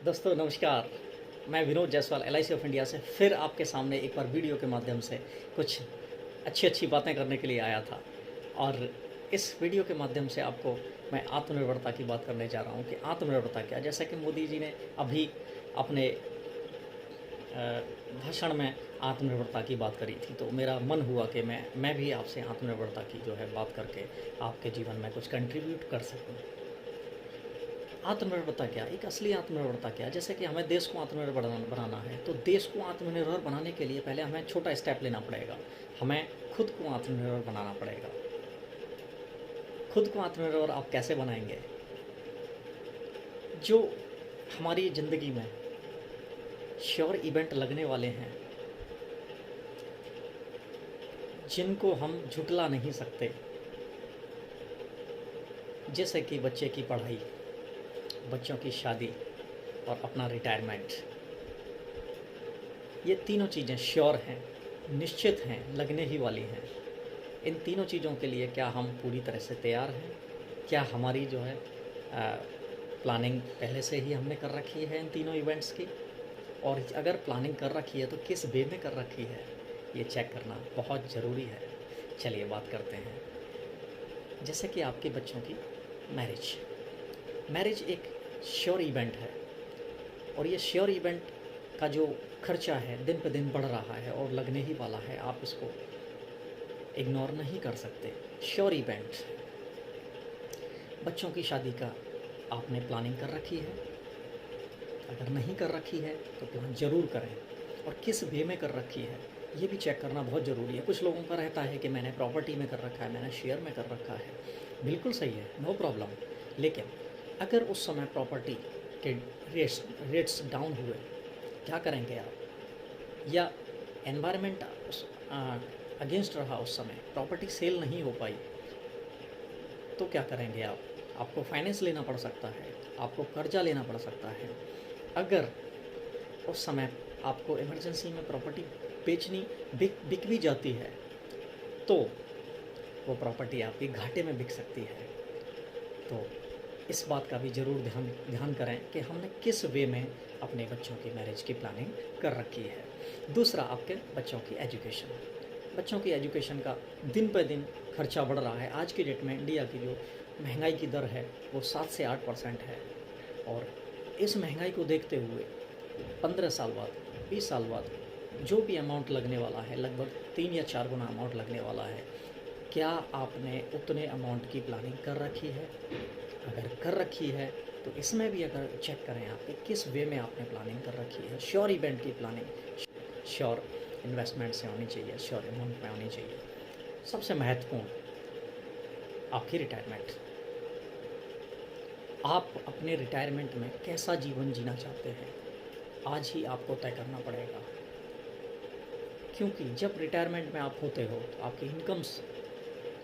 दोस्तों नमस्कार। मैं Vinod Jaiswal LIC of India से फिर आपके सामने एक बार वीडियो के माध्यम से कुछ अच्छी बातें करने के लिए आया था। और इस वीडियो के माध्यम से आपको मैं आत्मनिर्भरता की बात करने जा रहा हूँ कि आत्मनिर्भरता क्या। जैसा कि मोदी जी ने अभी अपने भाषण में आत्मनिर्भरता की बात करी थी, तो मेरा मन हुआ कि मैं भी आपसे आत्मनिर्भरता की जो है बात करके आपके जीवन में कुछ कंट्रीब्यूट कर सकूँ। आत्मनिर्भरता क्या, एक असली आत्मनिर्भरता क्या। जैसे कि हमें देश को आत्मनिर्भर बनाना है, तो देश को आत्मनिर्भर बनाने के लिए पहले हमें छोटा स्टेप लेना पड़ेगा। हमें खुद को आत्मनिर्भर बनाना पड़ेगा। खुद को आत्मनिर्भर आप कैसे बनाएंगे? जो हमारी ज़िंदगी में श्योर इवेंट लगने वाले हैं, जिनको हम झुटला नहीं सकते, जैसे कि बच्चे की पढ़ाई, बच्चों की शादी और अपना रिटायरमेंट, ये तीनों चीज़ें श्योर हैं, निश्चित हैं, लगने ही वाली हैं। इन तीनों चीज़ों के लिए क्या हम पूरी तरह से तैयार हैं? क्या हमारी जो है प्लानिंग पहले से ही हमने कर रखी है इन तीनों इवेंट्स की? और अगर प्लानिंग कर रखी है तो किस वे में कर रखी है, ये चेक करना बहुत ज़रूरी है। चलिए बात करते हैं। जैसे कि आपके बच्चों की मैरिज एक श्योर इवेंट है, और ये श्योर इवेंट का जो खर्चा है दिन पे दिन बढ़ रहा है और लगने ही वाला है। आप इसको इग्नोर नहीं कर सकते। श्योर इवेंट, बच्चों की शादी का आपने प्लानिंग कर रखी है? अगर नहीं कर रखी है तो प्लान ज़रूर करें, और किस वे में कर रखी है ये भी चेक करना बहुत ज़रूरी है। कुछ लोगों का रहता है कि मैंने प्रॉपर्टी में कर रखा है, मैंने शेयर में कर रखा है। बिल्कुल सही है, नो प्रॉब्लम। लेकिन अगर उस समय प्रॉपर्टी के रेट्स डाउन हुए, क्या करेंगे आप? या एनवायरनमेंट अगेंस्ट रहा, उस समय प्रॉपर्टी सेल नहीं हो पाई, तो क्या करेंगे आप? आपको फाइनेंस लेना पड़ सकता है, आपको कर्जा लेना पड़ सकता है। अगर उस समय आपको इमरजेंसी में प्रॉपर्टी बेचनी बिक भी जाती है, तो वो प्रॉपर्टी आपकी घाटे में बिक सकती है। तो इस बात का भी ज़रूर ध्यान करें कि हमने किस वे में अपने बच्चों की मैरिज की प्लानिंग कर रखी है। दूसरा, आपके बच्चों की एजुकेशन। बच्चों की एजुकेशन का दिन पर दिन खर्चा बढ़ रहा है। आज की डेट में इंडिया की जो महंगाई की दर है वो 7 से 8% है, और इस महंगाई को देखते हुए 15 साल बाद, 20 साल बाद जो भी अमाउंट लगने वाला है, लगभग 3 या 4 गुना अमाउंट लगने वाला है। क्या आपने उतने अमाउंट की प्लानिंग कर रखी है? अगर कर रखी है तो इसमें भी अगर चेक करें आप कि किस वे में आपने प्लानिंग कर रखी है। श्योर इवेंट की प्लानिंग श्योर इन्वेस्टमेंट से होनी चाहिए, श्योर अमाउंट में होनी चाहिए। सबसे महत्वपूर्ण, आपकी रिटायरमेंट। आप अपने रिटायरमेंट में कैसा जीवन जीना चाहते हैं, आज ही आपको तय करना पड़ेगा। क्योंकि जब रिटायरमेंट में आप होते हो तो आपकी इनकम्स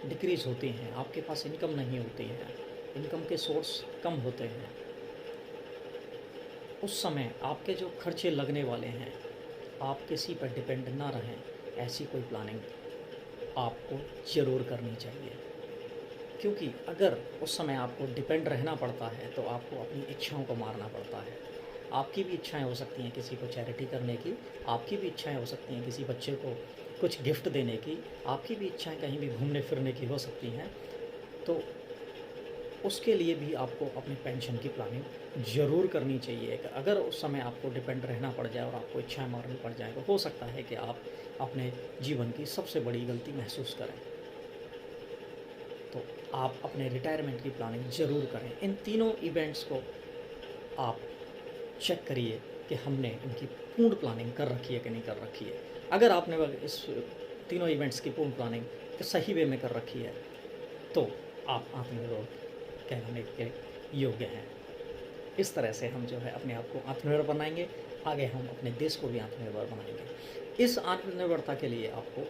डिक्रीज़ होती हैं, आपके पास इनकम नहीं होती है, इनकम के सोर्स कम होते हैं। उस समय आपके जो खर्चे लगने वाले हैं, आप किसी पर डिपेंड ना रहें, ऐसी कोई प्लानिंग आपको ज़रूर करनी चाहिए। क्योंकि अगर उस समय आपको डिपेंड रहना पड़ता है तो आपको अपनी इच्छाओं को मारना पड़ता है। आपकी भी इच्छाएं हो सकती हैं किसी को चैरिटी करने की, आपकी भी इच्छाएं हो सकती हैं किसी बच्चे को कुछ गिफ्ट देने की, आपकी भी इच्छाएं कहीं भी घूमने फिरने की हो सकती हैं। तो उसके लिए भी आपको अपनी पेंशन की प्लानिंग ज़रूर करनी चाहिए। अगर उस समय आपको डिपेंड रहना पड़ जाए और आपको इच्छाएं मारनी पड़ जाए, तो हो सकता है कि आप अपने जीवन की सबसे बड़ी गलती महसूस करें। तो आप अपने रिटायरमेंट की प्लानिंग ज़रूर करें। इन तीनों इवेंट्स को आप चेक करिए कि हमने इनकी पूर्ण प्लानिंग कर रखी है कि नहीं कर रखी है। अगर आपने इस तीनों इवेंट्स की पूर्ण प्लानिंग सही वे में कर रखी है, तो आप आत्मनिर्भर कहलाने के योग्य हैं। इस तरह से हम जो है अपने आप को आत्मनिर्भर बनाएंगे, आगे हम अपने देश को भी आत्मनिर्भर बनाएंगे। इस आत्मनिर्भरता के लिए आपको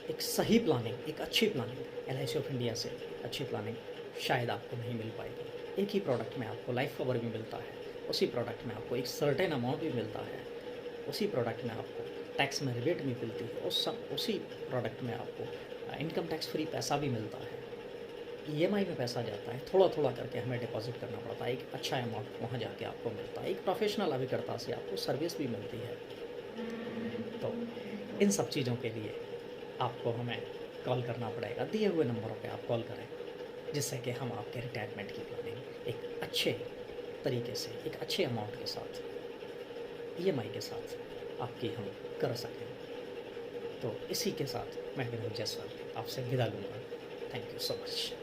एक सही प्लानिंग, एक अच्छी प्लानिंग एलआईसी ऑफ इंडिया से अच्छी प्लानिंग शायद आपको नहीं मिल पाएगी। एक ही प्रोडक्ट में आपको लाइफ कवर भी मिलता है, उसी प्रोडक्ट में आपको एक सर्टेन अमाउंट भी मिलता है, उसी प्रोडक्ट में आपको टैक्स में रिबेट भी मिलती है, उसी प्रोडक्ट में आपको इनकम टैक्स फ्री पैसा भी मिलता है। ईएमआई में पैसा जाता है, थोड़ा-थोड़ा करके हमें डिपॉज़िट करना पड़ता है, एक अच्छा अमाउंट वहाँ जाके आपको मिलता है, एक प्रोफ़ेशनल अभिकर्ता से आपको सर्विस भी मिलती है। तो इन सब चीज़ों के लिए आपको हमें कॉल करना पड़ेगा, दिए हुए नंबरों पे आप कॉल करें, जिससे कि हम आपके रिटायरमेंट की प्लानिंग एक अच्छे तरीके से, एक अच्छे अमाउंट के साथ, ईएमआई के साथ आपकी हम कर सकें। तो इसी के साथ मैं विनोद जायसवाल आपसे विदा लूँगा। Thank you so much.